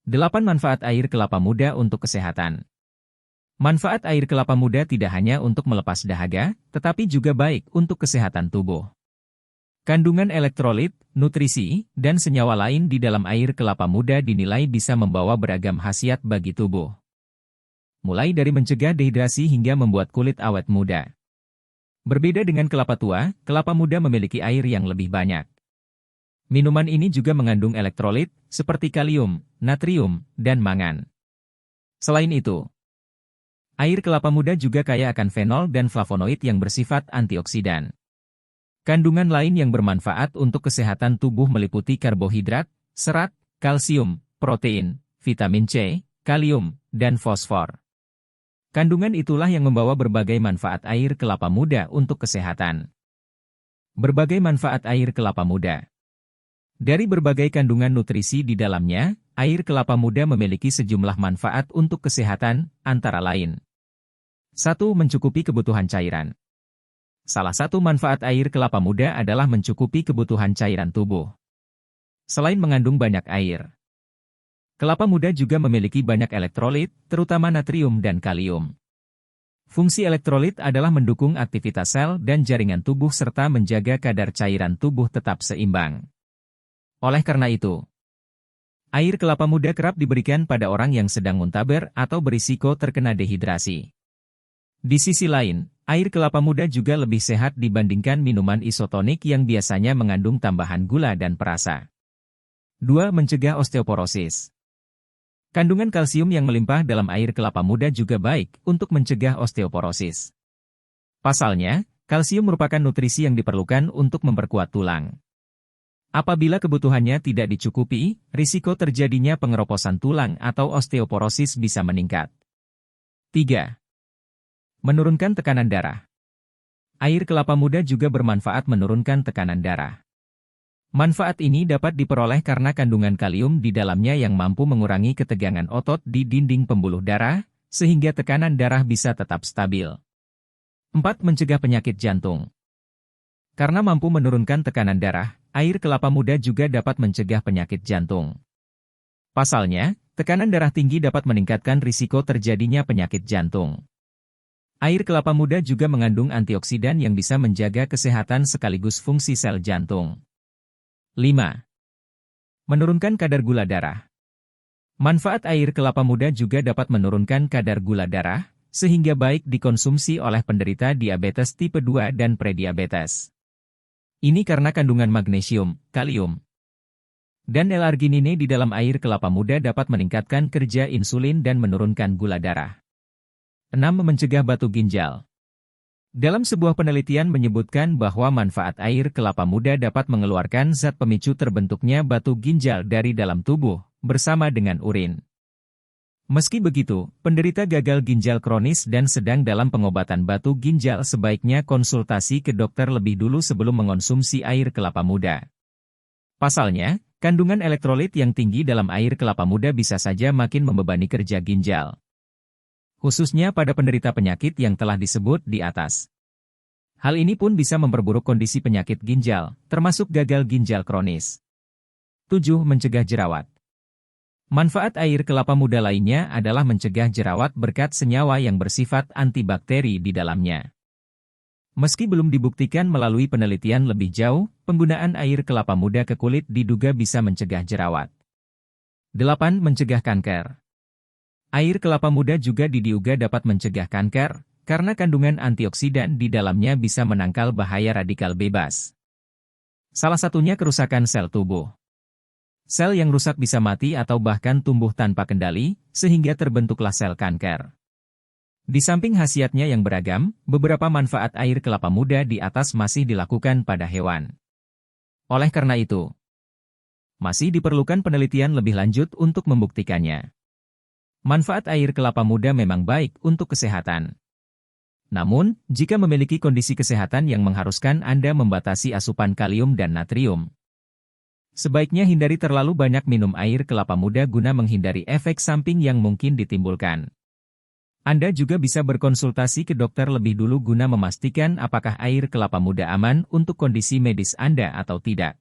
8 manfaat air kelapa muda untuk kesehatan. Manfaat air kelapa muda tidak hanya untuk melepas dahaga, tetapi juga baik untuk kesehatan tubuh. Kandungan elektrolit, nutrisi, dan senyawa lain di dalam air kelapa muda dinilai bisa membawa beragam khasiat bagi tubuh. Mulai dari mencegah dehidrasi hingga membuat kulit awet muda. Berbeda dengan kelapa tua, kelapa muda memiliki air yang lebih banyak. Minuman ini juga mengandung elektrolit, seperti kalium, natrium, dan mangan. Selain itu, air kelapa muda juga kaya akan fenol dan flavonoid yang bersifat antioksidan. Kandungan lain yang bermanfaat untuk kesehatan tubuh meliputi karbohidrat, serat, kalsium, protein, vitamin C, kalium, dan fosfor. Kandungan itulah yang membawa berbagai manfaat air kelapa muda untuk kesehatan. Berbagai manfaat air kelapa muda. Dari berbagai kandungan nutrisi di dalamnya, air kelapa muda memiliki sejumlah manfaat untuk kesehatan, antara lain. 1. Mencukupi kebutuhan cairan. Salah satu manfaat air kelapa muda adalah mencukupi kebutuhan cairan tubuh. Selain mengandung banyak air, kelapa muda juga memiliki banyak elektrolit, terutama natrium dan kalium. Fungsi elektrolit adalah mendukung aktivitas sel dan jaringan tubuh serta menjaga kadar cairan tubuh tetap seimbang. Oleh karena itu, air kelapa muda kerap diberikan pada orang yang sedang muntaber atau berisiko terkena dehidrasi. Di sisi lain, air kelapa muda juga lebih sehat dibandingkan minuman isotonik yang biasanya mengandung tambahan gula dan perasa. 2. Mencegah osteoporosis. Kandungan kalsium yang melimpah dalam air kelapa muda juga baik untuk mencegah osteoporosis. Pasalnya, kalsium merupakan nutrisi yang diperlukan untuk memperkuat tulang. Apabila kebutuhannya tidak dicukupi, risiko terjadinya pengeroposan tulang atau osteoporosis bisa meningkat. 3. Menurunkan tekanan darah. Air kelapa muda juga bermanfaat menurunkan tekanan darah. Manfaat ini dapat diperoleh karena kandungan kalium di dalamnya yang mampu mengurangi ketegangan otot di dinding pembuluh darah, sehingga tekanan darah bisa tetap stabil. 4. Mencegah penyakit jantung. Karena mampu menurunkan tekanan darah, air kelapa muda juga dapat mencegah penyakit jantung. Pasalnya, tekanan darah tinggi dapat meningkatkan risiko terjadinya penyakit jantung. Air kelapa muda juga mengandung antioksidan yang bisa menjaga kesehatan sekaligus fungsi sel jantung. 5. Menurunkan kadar gula darah. Manfaat air kelapa muda juga dapat menurunkan kadar gula darah, sehingga baik dikonsumsi oleh penderita diabetes tipe 2 dan prediabetes. Ini karena kandungan magnesium, kalium, dan L-arginine di dalam air kelapa muda dapat meningkatkan kerja insulin dan menurunkan gula darah. 6. Mencegah batu ginjal. Dalam sebuah penelitian menyebutkan bahwa manfaat air kelapa muda dapat mengeluarkan zat pemicu terbentuknya batu ginjal dari dalam tubuh, bersama dengan urin. Meski begitu, penderita gagal ginjal kronis dan sedang dalam pengobatan batu ginjal sebaiknya konsultasi ke dokter lebih dulu sebelum mengonsumsi air kelapa muda. Pasalnya, kandungan elektrolit yang tinggi dalam air kelapa muda bisa saja makin membebani kerja ginjal, khususnya pada penderita penyakit yang telah disebut di atas. Hal ini pun bisa memperburuk kondisi penyakit ginjal, termasuk gagal ginjal kronis. 7. Mencegah jerawat. Manfaat air kelapa muda lainnya adalah mencegah jerawat berkat senyawa yang bersifat antibakteri di dalamnya. Meski belum dibuktikan melalui penelitian lebih jauh, penggunaan air kelapa muda ke kulit diduga bisa mencegah jerawat. 8. Mencegah kanker. Air kelapa muda juga diduga dapat mencegah kanker, karena kandungan antioksidan di dalamnya bisa menangkal bahaya radikal bebas. Salah satunya kerusakan sel tubuh. Sel yang rusak bisa mati atau bahkan tumbuh tanpa kendali, sehingga terbentuklah sel kanker. Di samping khasiatnya yang beragam, beberapa manfaat air kelapa muda di atas masih dilakukan pada hewan. Oleh karena itu, masih diperlukan penelitian lebih lanjut untuk membuktikannya. Manfaat air kelapa muda memang baik untuk kesehatan. Namun, jika memiliki kondisi kesehatan yang mengharuskan Anda membatasi asupan kalium dan natrium, sebaiknya hindari terlalu banyak minum air kelapa muda guna menghindari efek samping yang mungkin ditimbulkan. Anda juga bisa berkonsultasi ke dokter lebih dulu guna memastikan apakah air kelapa muda aman untuk kondisi medis Anda atau tidak.